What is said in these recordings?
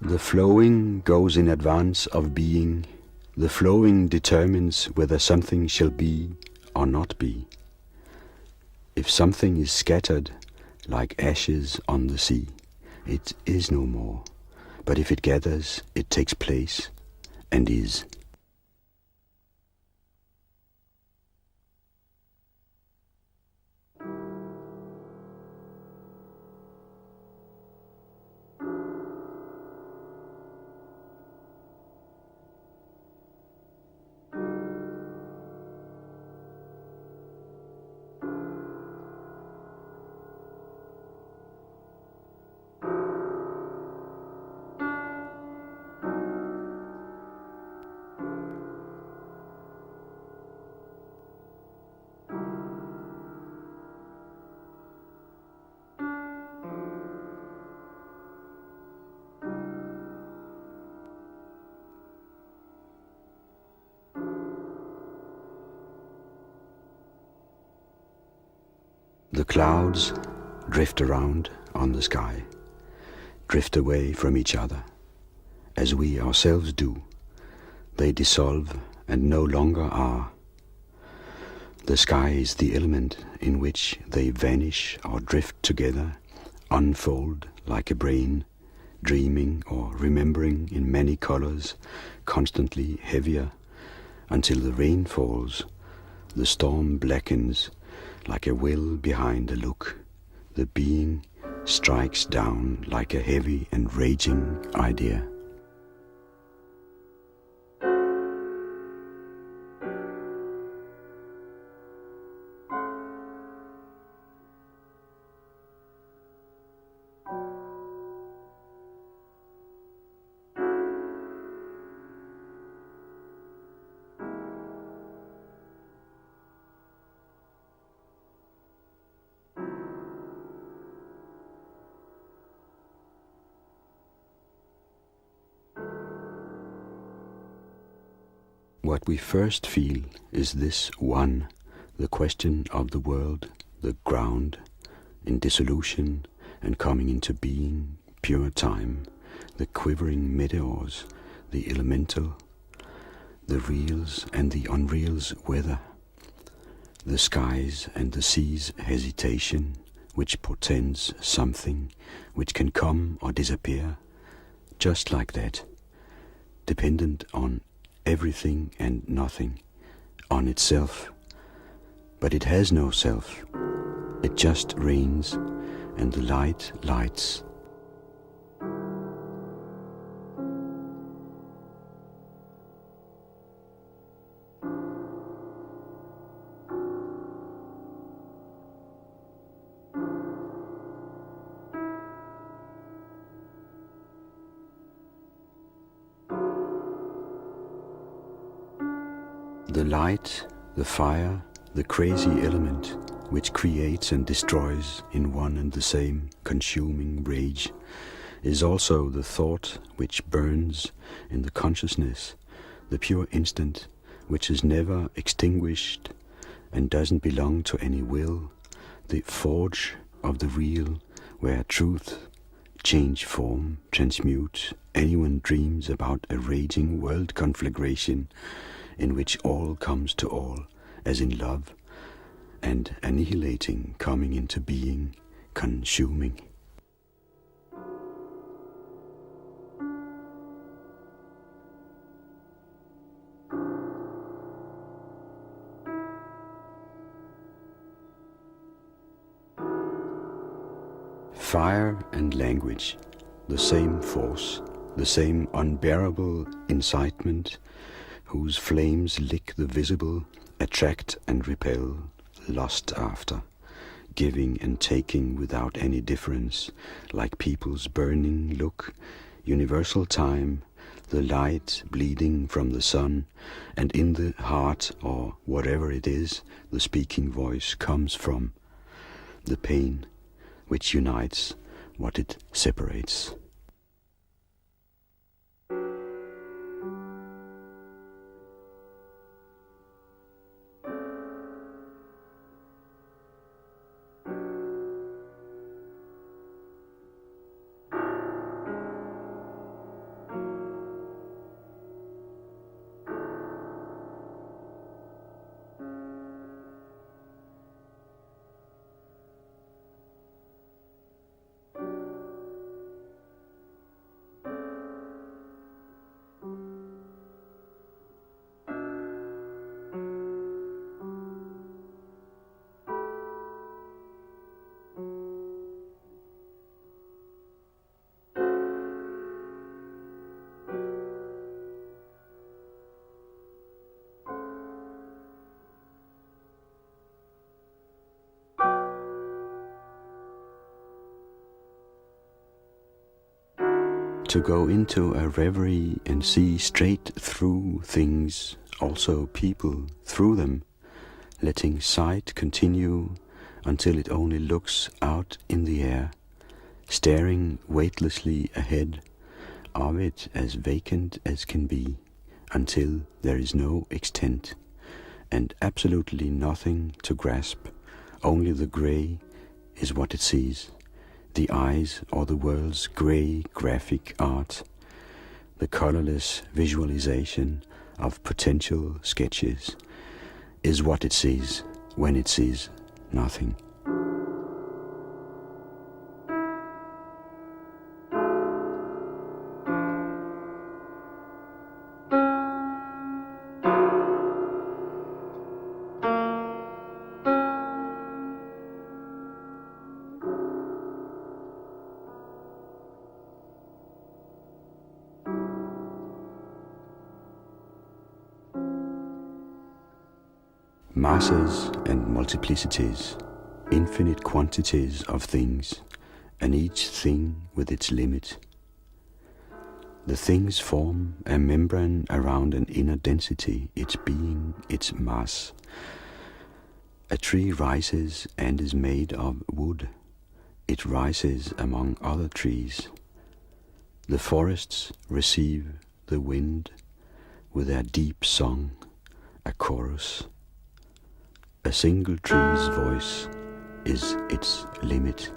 The flowing goes in advance of being. The flowing determines whether something shall be or not be. If something is scattered like ashes on the sea, it is no more. But if it gathers, it takes place and is. The clouds drift around on the sky, drift away from each other, as we ourselves do. They dissolve and no longer are. The sky is the element in which they vanish or drift together, unfold like a brain, dreaming or remembering in many colors, constantly heavier, until the rain falls, the storm blackens, like a will behind a look, the being strikes down like a heavy and raging idea. What we first feel is this one, the question of the world, the ground, in dissolution and coming into being, pure time, the quivering meteors, the elemental, the reals and the unreals weather, the skies and the sea's hesitation, which portends something which can come or disappear, just like that, dependent on everything and nothing, on itself. But it has no self. It just rains, and the light lights. The light, the fire, the crazy element which creates and destroys in one and the same consuming rage is also the thought which burns in the consciousness, the pure instant which is never extinguished and doesn't belong to any will, the forge of the real where truth, change form, transmute. Anyone dreams about a raging world conflagration in which all comes to all, as in love, and annihilating, coming into being, consuming. Fire and language, the same force, the same unbearable incitement, whose flames lick the visible, attract and repel, lust after, giving and taking without any difference, like people's burning look, universal time, the light bleeding from the sun, and in the heart, or whatever it is, the speaking voice comes from, the pain which unites what it separates. to go into a reverie and see straight through things, also people, through them, letting sight continue until it only looks out in the air, staring weightlessly ahead of it as vacant as can be, until there is no extent, and absolutely nothing to grasp, only the grey is what it sees, the eyes or the world's grey graphic art, the colourless visualization of potential sketches, is what it sees when it sees nothing. Masses and multiplicities, infinite quantities of things, and each thing with its limit. The things form a membrane around an inner density, its being, its mass. A tree rises and is made of wood. It rises among other trees. The forests receive the wind with their deep song, a chorus. A single tree's voice is its limit.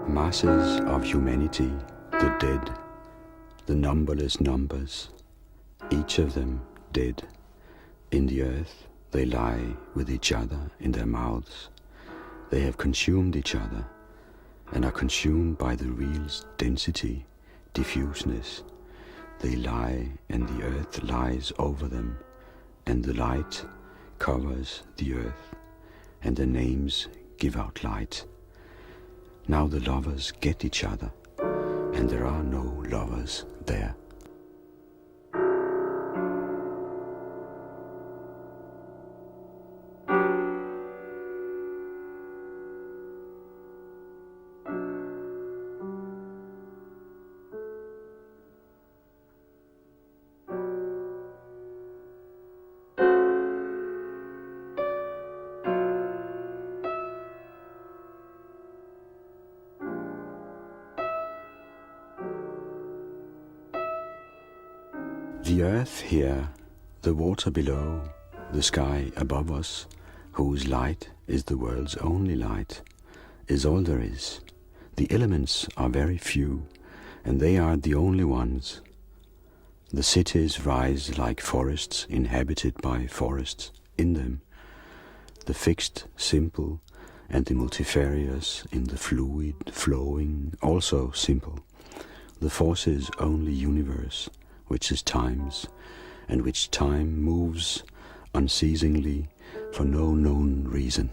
Masses of humanity, the dead, the numberless numbers, each of them dead. In the earth they lie with each other in their mouths. They have consumed each other and are consumed by the real's density, diffuseness. They lie and the earth lies over them, and the light covers the earth, and the names give out light. Now the lovers get each other, and there are no lovers there. The earth here, the water below, the sky above us, whose light is the world's only light, is all there is. The elements are very few, and they are the only ones. The cities rise like forests inhabited by forests in them, the fixed, simple, and the multifarious in the fluid, flowing, also simple. The forces only universe, which is times, and which time moves unceasingly for no known reason.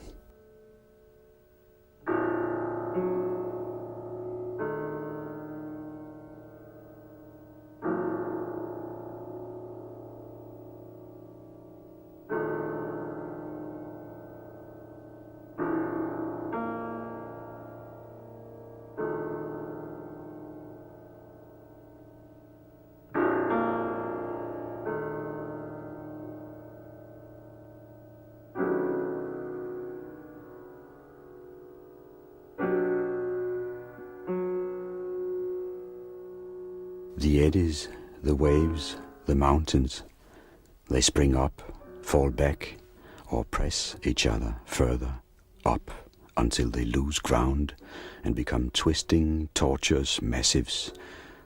The eddies, the waves, the mountains, they spring up, fall back, or press each other further up until they lose ground and become twisting, tortuous massives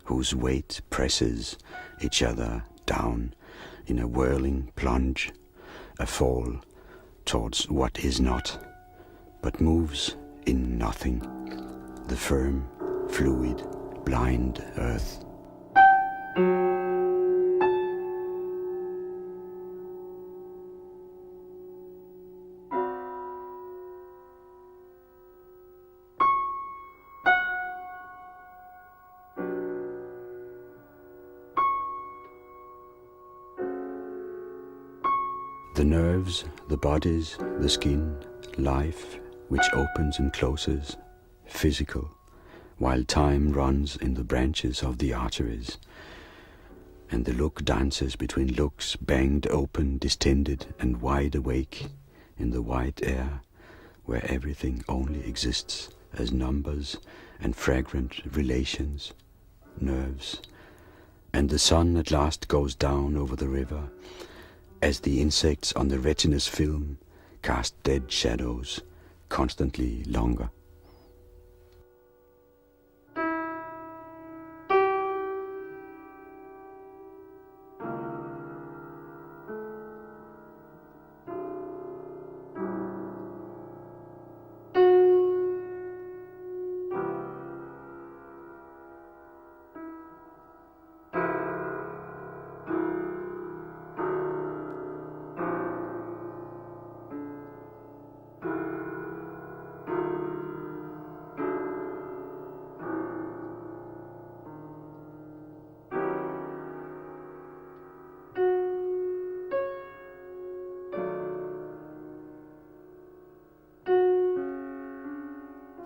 whose weight presses each other down in a whirling plunge, a fall towards what is not, but moves in nothing, the firm, fluid, blind earth. The nerves, the bodies, the skin, life, which opens and closes, physical, while time runs in the branches of the arteries, and the look dances between looks banged open, distended, and wide awake in the white air, where everything only exists as numbers and fragrant relations, nerves, and the sun at last goes down over the river, as the insects on the retinous film cast dead shadows, constantly longer.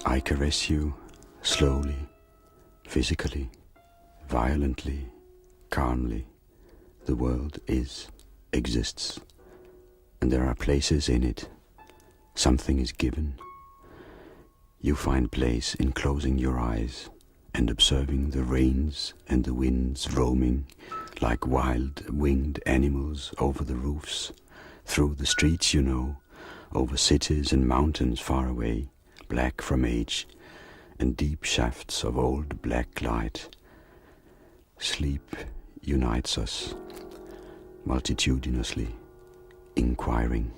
I caress you slowly, physically, violently, calmly. The world exists, and there are places in it. Something is given. You find place in closing your eyes and observing the rains and the winds roaming like wild winged animals over the roofs, through the streets you know, over cities and mountains far away, black from age, and deep shafts of old black light. Sleep unites us, multitudinously, inquiring.